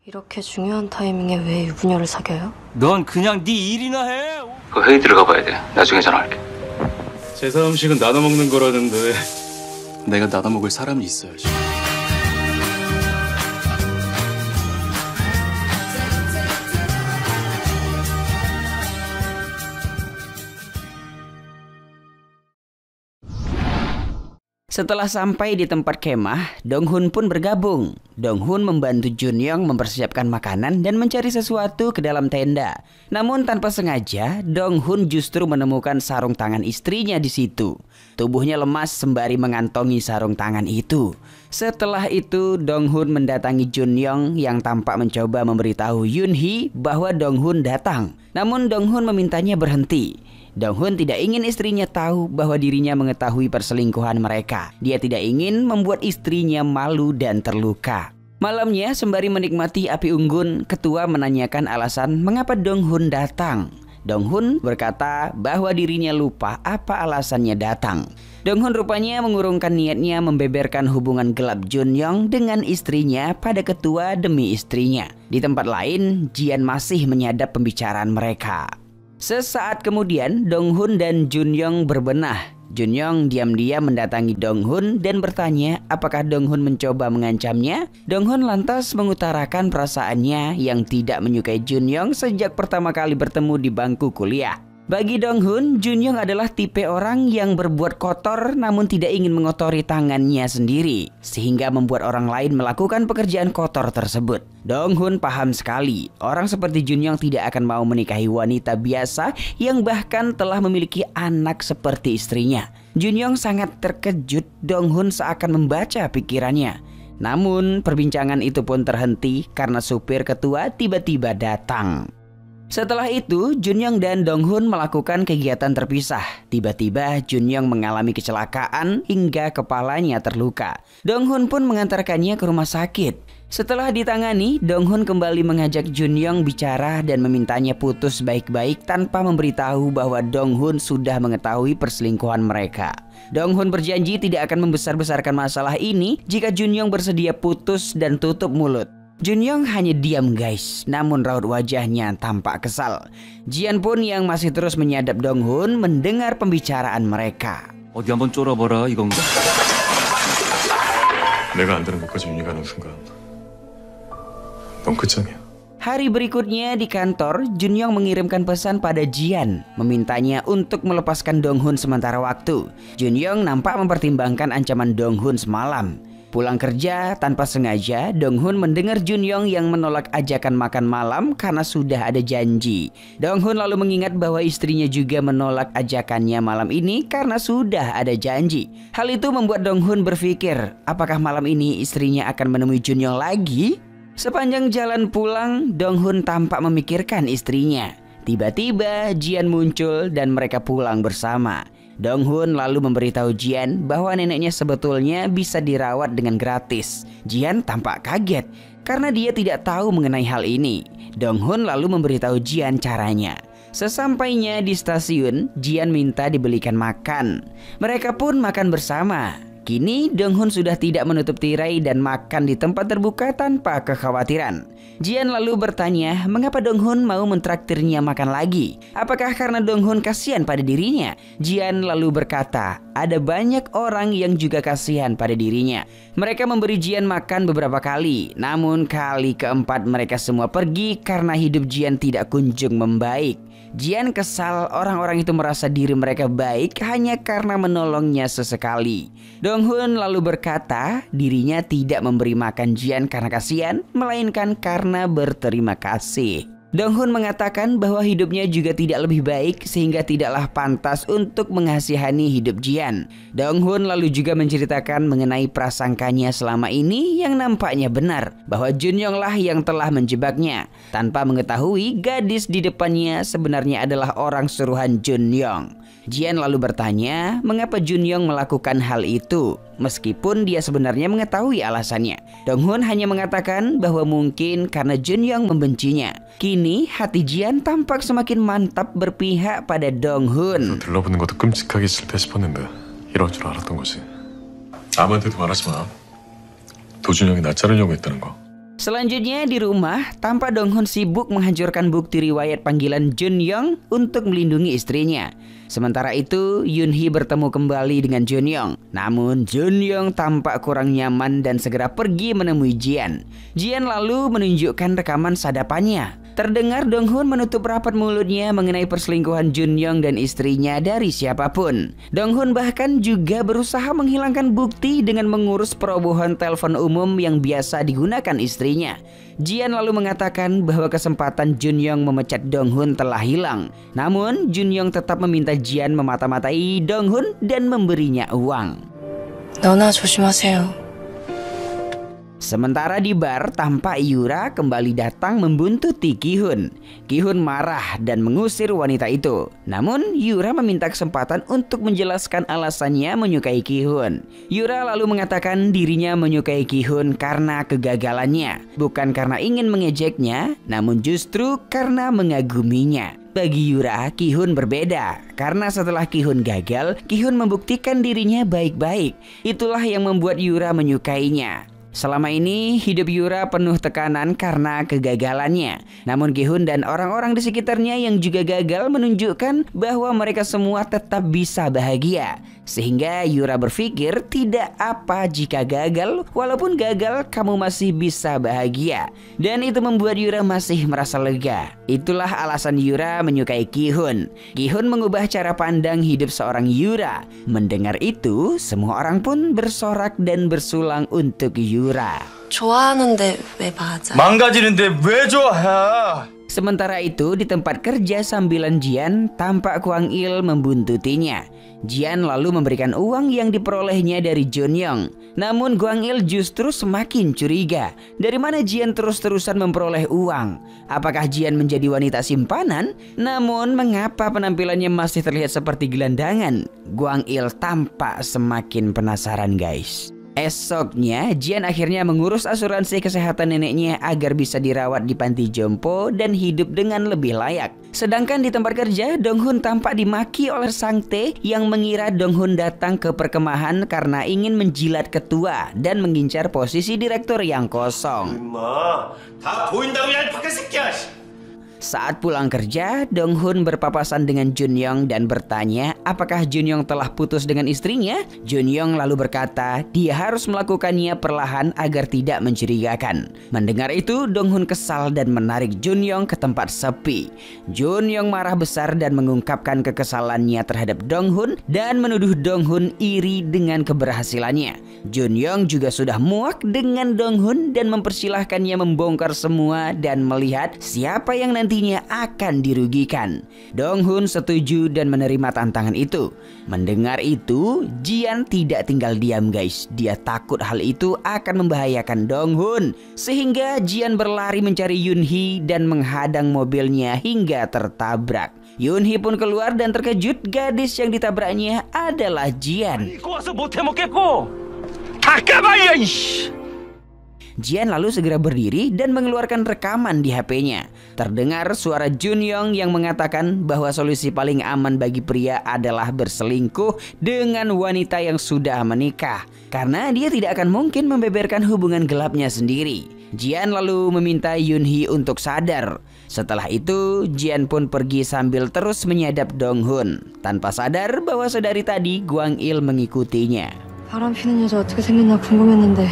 이렇게 중요한 타이밍에 왜 유부녀를 사귀어요? 넌 그냥 네 일이나 해. 그 회의 들어가 봐야 돼. 나중에 전화할게. 제사 음식은 나눠 먹는 거라는데 내가 나눠 먹을 사람이 있어야지. Setelah sampai di tempat kemah, Dong-hun pun bergabung. Dong-hun membantu Jun-young mempersiapkan makanan dan mencari sesuatu ke dalam tenda. Namun tanpa sengaja, Dong-hun justru menemukan sarung tangan istrinya di situ. Tubuhnya lemas sembari mengantongi sarung tangan itu. Setelah itu, Dong-hun mendatangi Jun-young yang tampak mencoba memberitahu Yoon-hee bahwa Dong-hun datang. Namun Dong-hun memintanya berhenti. Dong-hun tidak ingin istrinya tahu bahwa dirinya mengetahui perselingkuhan mereka. Dia tidak ingin membuat istrinya malu dan terluka. Malamnya, sembari menikmati api unggun, ketua menanyakan alasan mengapa Dong-hun datang. Dong-hun berkata bahwa dirinya lupa apa alasannya datang. Dong-hun rupanya mengurungkan niatnya membeberkan hubungan gelap Jun-young dengan istrinya pada ketua demi istrinya. Di tempat lain, Jian masih menyadap pembicaraan mereka. Sesaat kemudian, Dong-hun dan Jun-young berbenah. Jun-young diam-diam mendatangi Dong-hun dan bertanya apakah Dong-hun mencoba mengancamnya. Dong-hun lantas mengutarakan perasaannya yang tidak menyukai Jun-young sejak pertama kali bertemu di bangku kuliah. Bagi Dong-hun, Jun-young adalah tipe orang yang berbuat kotor namun tidak ingin mengotori tangannya sendiri, sehingga membuat orang lain melakukan pekerjaan kotor tersebut. Dong-hun paham sekali, orang seperti Jun-young tidak akan mau menikahi wanita biasa yang bahkan telah memiliki anak seperti istrinya. Jun-young sangat terkejut. Dong-hun seakan membaca pikirannya. Namun perbincangan itu pun terhenti karena supir ketua tiba-tiba datang. Setelah itu, Jun-young dan Dong-hun melakukan kegiatan terpisah. Tiba-tiba Jun-young mengalami kecelakaan hingga kepalanya terluka. Dong-hun pun mengantarkannya ke rumah sakit. Setelah ditangani, Dong-hun kembali mengajak Jun-young bicara dan memintanya putus baik-baik tanpa memberitahu bahwa Dong-hun sudah mengetahui perselingkuhan mereka. Dong-hun berjanji tidak akan membesar-besarkan masalah ini jika Jun-young bersedia putus dan tutup mulut. Jun-young hanya diam guys, namun raut wajahnya tampak kesal. Jian pun yang masih terus menyadap Dong-hun mendengar pembicaraan mereka. 어디 한번 쫄아봐라 이건가? 내가 안 되는 것까지 윤희가 하는 순간 넌 끝장이야. Hari berikutnya di kantor, Jun-young mengirimkan pesan pada Jian, memintanya untuk melepaskan Dong-hun sementara waktu. Jun-young nampak mempertimbangkan ancaman Dong-hun semalam. Pulang kerja tanpa sengaja, Dong-hun mendengar Jun-young yang menolak ajakan makan malam karena sudah ada janji. Dong-hun lalu mengingat bahwa istrinya juga menolak ajakannya malam ini karena sudah ada janji. Hal itu membuat Dong-hun berpikir, apakah malam ini istrinya akan menemui Jun-young lagi? Sepanjang jalan pulang, Dong-hun tampak memikirkan istrinya. Tiba-tiba Jian muncul dan mereka pulang bersama. Dong-hun lalu memberitahu Jian bahwa neneknya sebetulnya bisa dirawat dengan gratis. Jian tampak kaget karena dia tidak tahu mengenai hal ini. Dong-hun lalu memberitahu Jian caranya. Sesampainya di stasiun, Jian minta dibelikan makan. Mereka pun makan bersama. Kini Dong-hun sudah tidak menutup tirai dan makan di tempat terbuka tanpa kekhawatiran. Jian lalu bertanya mengapa Dong-hun mau mentraktirnya makan lagi. Apakah karena Dong-hun kasihan pada dirinya? Jian lalu berkata, ada banyak orang yang juga kasihan pada dirinya. Mereka memberi Jian makan beberapa kali, namun kali keempat mereka semua pergi karena hidup Jian tidak kunjung membaik. Jian kesal orang-orang itu merasa diri mereka baik hanya karena menolongnya sesekali. Dong-hun lalu berkata dirinya tidak memberi makan Jian karena kasihan, melainkan karena berterima kasih. Dong-hun mengatakan bahwa hidupnya juga tidak lebih baik sehingga tidaklah pantas untuk mengasihani hidup Jian. Dong-hun lalu juga menceritakan mengenai prasangkanya selama ini yang nampaknya benar, bahwa Jun-young lah yang telah menjebaknya. Tanpa mengetahui gadis di depannya sebenarnya adalah orang suruhan Jun-young. Jian lalu bertanya mengapa Jun-young melakukan hal itu, meskipun dia sebenarnya mengetahui alasannya. Dong-hun hanya mengatakan bahwa mungkin karena Jun-young membencinya. Kini hati Jian tampak semakin mantap berpihak pada Dong-hun. 들러붙는 것도 끔찍하게 실패 싶었는데 이럴 줄 알았던 거지. 아무한테도 말하지 마. 도준형이 나 자르려고 했다는 거. Selanjutnya di rumah, tampak Dong-hun sibuk menghancurkan bukti riwayat panggilan Jun-young untuk melindungi istrinya. Sementara itu, Yoon-hee bertemu kembali dengan Jun-young. Namun, Jun-young tampak kurang nyaman dan segera pergi menemui Jian. Jian lalu menunjukkan rekaman sadapannya. Terdengar Dong-hun menutup rapat mulutnya mengenai perselingkuhan Jun-young dan istrinya dari siapapun. Dong-hun bahkan juga berusaha menghilangkan bukti dengan mengurus perobohan telepon umum yang biasa digunakan istrinya. Jian lalu mengatakan bahwa kesempatan Jun-young memecat Dong-hun telah hilang. Namun, Jun-young tetap meminta Jian memata-matai Dong-hun dan memberinya uang. 너나 조심하세요. Sementara di bar, tampak Yura kembali datang membuntuti Ki-hun. Ki-hun marah dan mengusir wanita itu. Namun, Yura meminta kesempatan untuk menjelaskan alasannya menyukai Ki-hun. Yura lalu mengatakan dirinya menyukai Ki-hun karena kegagalannya. Bukan karena ingin mengejeknya, namun justru karena mengaguminya. Bagi Yura, Ki-hun berbeda. Karena setelah Ki-hun gagal, Ki-hun membuktikan dirinya baik-baik. Itulah yang membuat Yura menyukainya. Selama ini, hidup Yura penuh tekanan karena kegagalannya. Namun Ki-hun dan orang-orang di sekitarnya yang juga gagal menunjukkan bahwa mereka semua tetap bisa bahagia. Sehingga Yura berpikir tidak apa jika gagal, walaupun gagal kamu masih bisa bahagia. Dan itu membuat Yura masih merasa lega. Itulah alasan Yura menyukai Ki-hun. Ki-hun mengubah cara pandang hidup seorang Yura. Mendengar itu, semua orang pun bersorak dan bersulang untuk Yura. 좋아하는데 왜 맞아? 망가지는데 왜 좋아해? Sementara itu di tempat kerja sambilan Jian, tampak Kwang Il membuntutinya. Jian lalu memberikan uang yang diperolehnya dari Jun-young. Namun Kwang Il justru semakin curiga. Dari mana Jian terus-terusan memperoleh uang? Apakah Jian menjadi wanita simpanan? Namun mengapa penampilannya masih terlihat seperti gelandangan? Kwang Il tampak semakin penasaran, guys. Esoknya, Jian akhirnya mengurus asuransi kesehatan neneknya agar bisa dirawat di panti jompo dan hidup dengan lebih layak. Sedangkan di tempat kerja, Dong-hun tampak dimaki oleh Sang Tae yang mengira Dong-hun datang ke perkemahan karena ingin menjilat ketua dan mengincar posisi direktur yang kosong. 다 보인다고 야 밖에 새끼야. Saat pulang kerja, Dong-hun berpapasan dengan Jun-young dan bertanya apakah Jun-young telah putus dengan istrinya. Jun-young lalu berkata dia harus melakukannya perlahan agar tidak mencurigakan. Mendengar itu, Dong-hun kesal dan menarik Jun-young ke tempat sepi. Jun-young marah besar dan mengungkapkan kekesalannya terhadap Dong-hun dan menuduh Dong-hun iri dengan keberhasilannya. Jun-young juga sudah muak dengan Dong-hun dan mempersilahkannya membongkar semua dan melihat siapa yang nantinya akan dirugikan. Dong-hun setuju dan menerima tantangan itu. Mendengar itu, Jian tidak tinggal diam, guys. Dia takut hal itu akan membahayakan Dong-hun. Sehingga Jian berlari mencari Yoon-hee dan menghadang mobilnya hingga tertabrak. Yoon-hee pun keluar dan terkejut gadis yang ditabraknya adalah Jian. Jian lalu segera berdiri dan mengeluarkan rekaman di HP-nya. Terdengar suara Jun-young yang mengatakan bahwa solusi paling aman bagi pria adalah berselingkuh dengan wanita yang sudah menikah. Karena dia tidak akan mungkin membeberkan hubungan gelapnya sendiri. Jian lalu meminta Yoon-hee untuk sadar. Setelah itu, Jian pun pergi sambil terus menyadap Dong-hun. Tanpa sadar bahwa saudari tadi Kwang Il mengikutinya. 바람 피는 여자 어떻게 생겼나 궁금했는데.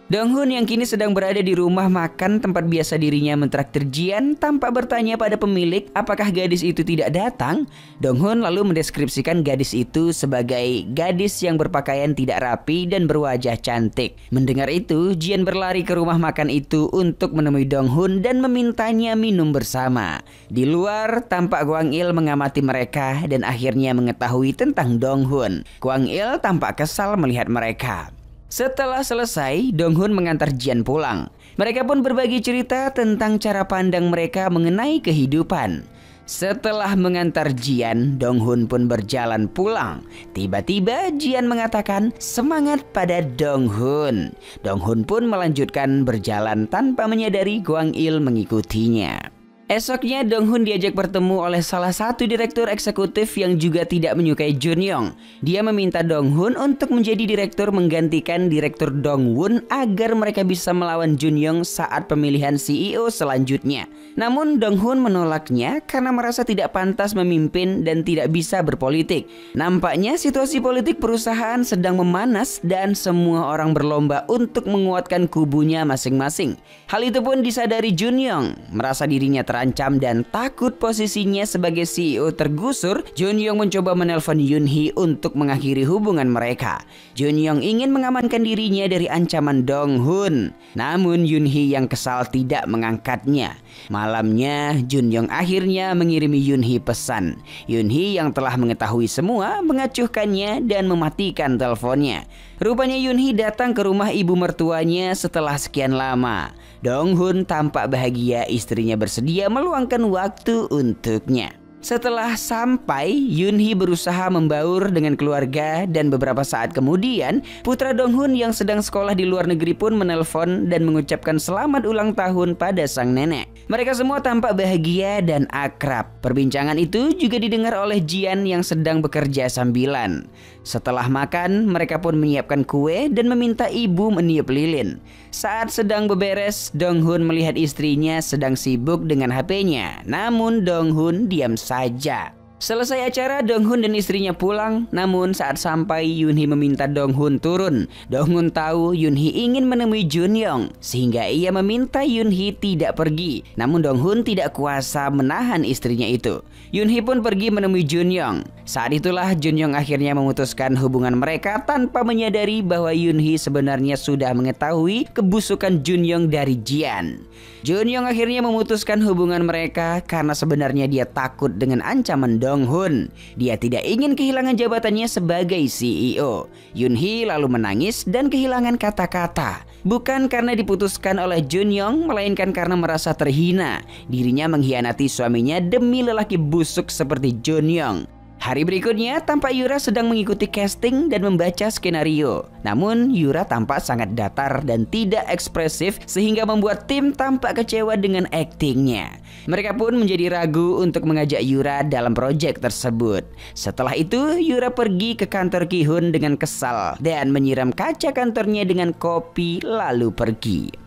Dong-hun yang kini sedang berada di rumah makan tempat biasa dirinya mentraktir Jian tampak bertanya pada pemilik apakah gadis itu tidak datang. Dong-hun lalu mendeskripsikan gadis itu sebagai gadis yang berpakaian tidak rapi dan berwajah cantik. Mendengar itu, Jian berlari ke rumah makan itu untuk menemui Dong-hun dan memintanya minum bersama. Di luar, tampak Kwang Il mengamati mereka dan akhirnya mengetahui tentang Dong-hun. Kwang Il tampak kesal melihat mereka. Setelah selesai, Dong-hun mengantar Jian pulang. Mereka pun berbagi cerita tentang cara pandang mereka mengenai kehidupan. Setelah mengantar Jian, Dong-hun pun berjalan pulang. Tiba-tiba Jian mengatakan semangat pada Dong-hun. Dong-hun pun melanjutkan berjalan tanpa menyadari Kwang Il mengikutinya. Esoknya Dong Hun diajak bertemu oleh salah satu direktur eksekutif yang juga tidak menyukai Jun Yong. Dia meminta Dong Hun untuk menjadi direktur menggantikan direktur Dong Won agar mereka bisa melawan Jun Yong saat pemilihan CEO selanjutnya. Namun Dong Hun menolaknya karena merasa tidak pantas memimpin dan tidak bisa berpolitik. Nampaknya situasi politik perusahaan sedang memanas dan semua orang berlomba untuk menguatkan kubunya masing-masing. Hal itu pun disadari Jun Yong. Merasa dirinya terancam dan takut posisinya sebagai CEO tergusur, Jun Yong mencoba menelpon Yoon Hee untuk mengakhiri hubungan mereka. Jun Yong ingin mengamankan dirinya dari ancaman Dong Hun. Namun Yoon Hee yang kesal tidak mengangkatnya. Malamnya, Jun Yong akhirnya mengirimi Yoon Hee pesan. Yoon Hee yang telah mengetahui semua mengacuhkannya dan mematikan teleponnya. Rupanya Yoon Hee datang ke rumah ibu mertuanya setelah sekian lama. Dong Hun tampak bahagia istrinya bersedia meluangkan waktu untuknya. Setelah sampai, Yoon Hee berusaha membaur dengan keluarga dan beberapa saat kemudian, putra Dong Hun yang sedang sekolah di luar negeri pun menelpon dan mengucapkan selamat ulang tahun pada sang nenek. Mereka semua tampak bahagia dan akrab. Perbincangan itu juga didengar oleh Jian yang sedang bekerja sambilan. Setelah makan, mereka pun menyiapkan kue dan meminta ibu meniup lilin. Saat sedang beberes, Dong Hun melihat istrinya sedang sibuk dengan HP-nya. Namun Dong Hun diam saja. Selesai acara, Dong Hun dan istrinya pulang. Namun saat sampai, Yoon Hee meminta Dong Hun turun. Dong Hun tahu Yoon Hee ingin menemui Jun Yong, sehingga ia meminta Yoon Hee tidak pergi. Namun Dong Hun tidak kuasa menahan istrinya itu. Yoon Hee pun pergi menemui Jun Yong. Saat itulah Jun Yong akhirnya memutuskan hubungan mereka tanpa menyadari bahwa Yoon Hee sebenarnya sudah mengetahui kebusukan Jun Yong dari Jian. Jun Yong akhirnya memutuskan hubungan mereka karena sebenarnya dia takut dengan ancaman Dong Hun. Dia tidak ingin kehilangan jabatannya sebagai CEO. Yoon Hee lalu menangis dan kehilangan kata-kata. Bukan karena diputuskan oleh Jun Yong, melainkan karena merasa terhina. Dirinya mengkhianati suaminya demi lelaki busuk seperti Jun Yong. Hari berikutnya, tampak Yura sedang mengikuti casting dan membaca skenario. Namun, Yura tampak sangat datar dan tidak ekspresif sehingga membuat tim tampak kecewa dengan aktingnya. Mereka pun menjadi ragu untuk mengajak Yura dalam proyek tersebut. Setelah itu, Yura pergi ke kantor Ki-hun dengan kesal dan menyiram kaca kantornya dengan kopi lalu pergi.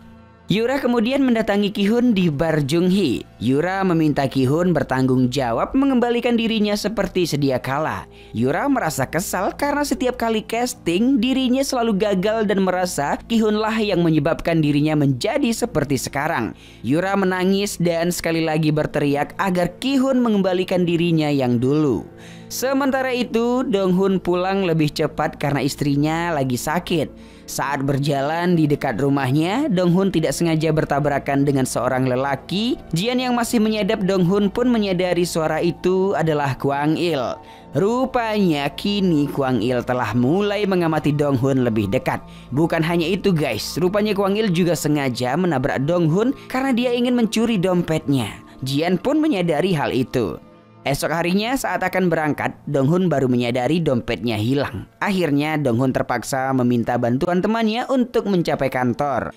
Yura kemudian mendatangi Ki-hun di bar Jung-hee. Yura meminta Ki-hun bertanggung jawab mengembalikan dirinya seperti sedia kala. Yura merasa kesal karena setiap kali casting dirinya selalu gagal dan merasa Ki-hun lah yang menyebabkan dirinya menjadi seperti sekarang. Yura menangis dan sekali lagi berteriak agar Ki-hun mengembalikan dirinya yang dulu. Sementara itu, Dong Hun pulang lebih cepat karena istrinya lagi sakit. Saat berjalan di dekat rumahnya, Dong Hun tidak sengaja bertabrakan dengan seorang lelaki. Jian yang masih menyadap Dong Hun pun menyadari suara itu adalah Kwang Il. Rupanya kini Kwang Il telah mulai mengamati Dong Hun lebih dekat. Bukan hanya itu guys, rupanya Kwang Il juga sengaja menabrak Dong Hun karena dia ingin mencuri dompetnya. Jian pun menyadari hal itu. Esok harinya saat akan berangkat, Dong Hun baru menyadari dompetnya hilang. Akhirnya Dong Hun terpaksa meminta bantuan temannya untuk mencapai kantor.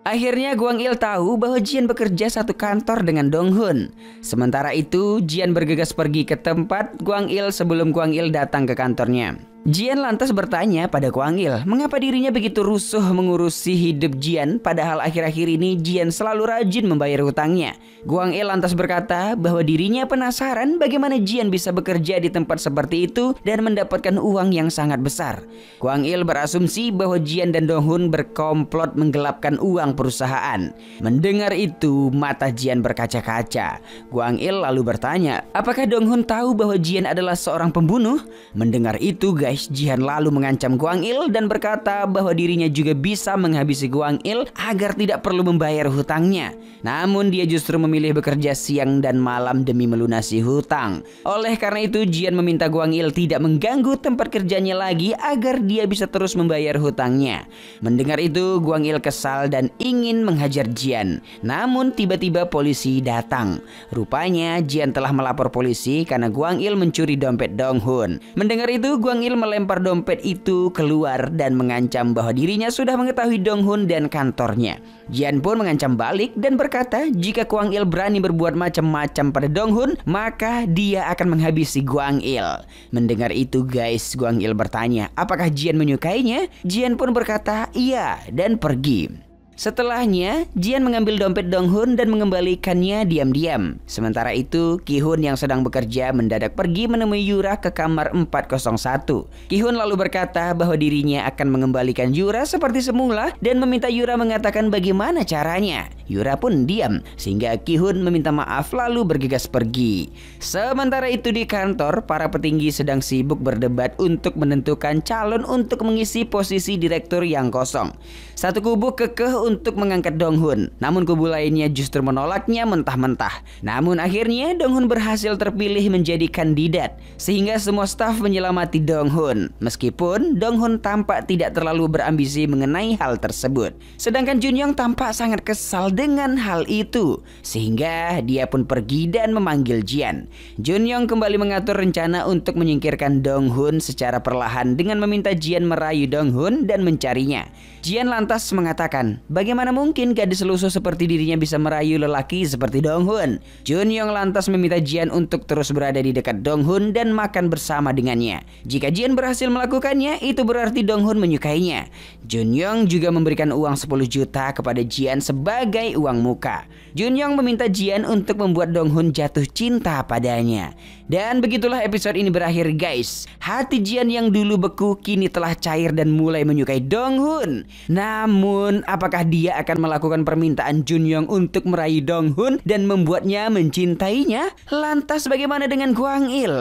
Akhirnya Kwang Il tahu bahwa Jian bekerja satu kantor dengan Dong Hun. Sementara itu, Jian bergegas pergi ke tempat Kwang Il sebelum Kwang Il datang ke kantornya. Jian lantas bertanya pada Kwang Il, mengapa dirinya begitu rusuh mengurusi hidup Jian, padahal akhir-akhir ini Jian selalu rajin membayar hutangnya. Kwang Il lantas berkata bahwa dirinya penasaran bagaimana Jian bisa bekerja di tempat seperti itu dan mendapatkan uang yang sangat besar. Kwang Il berasumsi bahwa Jian dan Dong Hun berkomplot menggelapkan uang perusahaan. Mendengar itu, mata Jian berkaca-kaca. Kwang Il lalu bertanya, apakah Dong Hun tahu bahwa Jian adalah seorang pembunuh? Mendengar itu guys, Jian lalu mengancam Kwang Il dan berkata bahwa dirinya juga bisa menghabisi Kwang Il agar tidak perlu membayar hutangnya. Namun dia justru memilih bekerja siang dan malam demi melunasi hutang. Oleh karena itu Jian meminta Kwang Il tidak mengganggu tempat kerjanya lagi agar dia bisa terus membayar hutangnya. Mendengar itu Kwang Il kesal dan ingin menghajar Jian. Namun tiba-tiba polisi datang. Rupanya Jian telah melapor polisi karena Kwang Il mencuri dompet Dong Hun. Mendengar itu Kwang Il melempar dompet itu keluar dan mengancam bahwa dirinya sudah mengetahui Dong-hun dan kantornya. Jian pun mengancam balik dan berkata jika Kwang Il berani berbuat macam-macam pada Dong-hun, maka dia akan menghabisi Kwang Il. Mendengar itu guys, Kwang Il bertanya apakah Jian menyukainya. Jian pun berkata iya dan pergi. Setelahnya, Jian mengambil dompet Dong-hun dan mengembalikannya diam-diam. Sementara itu, Ki-hun yang sedang bekerja mendadak pergi menemui Yura ke kamar 401. Ki-hun lalu berkata bahwa dirinya akan mengembalikan Yura seperti semula dan meminta Yura mengatakan bagaimana caranya. Yura pun diam, sehingga Ki-hun meminta maaf lalu bergegas pergi. Sementara itu di kantor, para petinggi sedang sibuk berdebat untuk menentukan calon untuk mengisi posisi direktur yang kosong. Satu kubu kekeh untuk mengangkat Dong-hun, namun kubu lainnya justru menolaknya mentah-mentah. Namun akhirnya Dong-hun berhasil terpilih menjadi kandidat, sehingga semua staf menyelamati Dong-hun. Meskipun Dong-hun tampak tidak terlalu berambisi mengenai hal tersebut. Sedangkan Jun-young tampak sangat kesal dengan hal itu, sehingga dia pun pergi dan memanggil Jian. Jun-young kembali mengatur rencana untuk menyingkirkan Dong-hun secara perlahan dengan meminta Jian merayu Dong-hun dan mencarinya. Jian lantas mengatakan, bagaimana mungkin gadis lusuh seperti dirinya bisa merayu lelaki seperti Dong-hun? Jun-young lantas meminta Jian untuk terus berada di dekat Dong-hun dan makan bersama dengannya. Jika Jian berhasil melakukannya, itu berarti Dong-hun menyukainya. Jun-young juga memberikan uang 10 juta kepada Jian sebagai uang muka. Jun-young meminta Jian untuk membuat Dong-hun jatuh cinta padanya. Dan begitulah episode ini berakhir guys. Hati Jian yang dulu beku kini telah cair dan mulai menyukai Dong-hun. Namun apakah dia akan melakukan permintaan Jun-young untuk meraih Dong-hun dan membuatnya mencintainya? Lantas bagaimana dengan Kwang Il?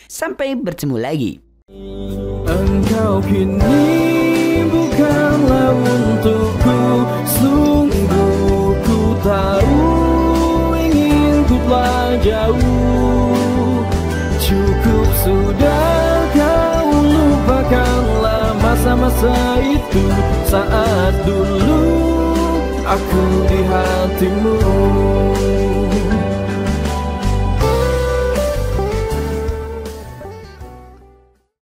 Sampai bertemu lagi. Engkau kini bukanlah untukku, sungguh ku tahu ingin ku telah jauh. Cukup sudah kau lupakanlah masa-masa itu, saat dulu aku di hatimu.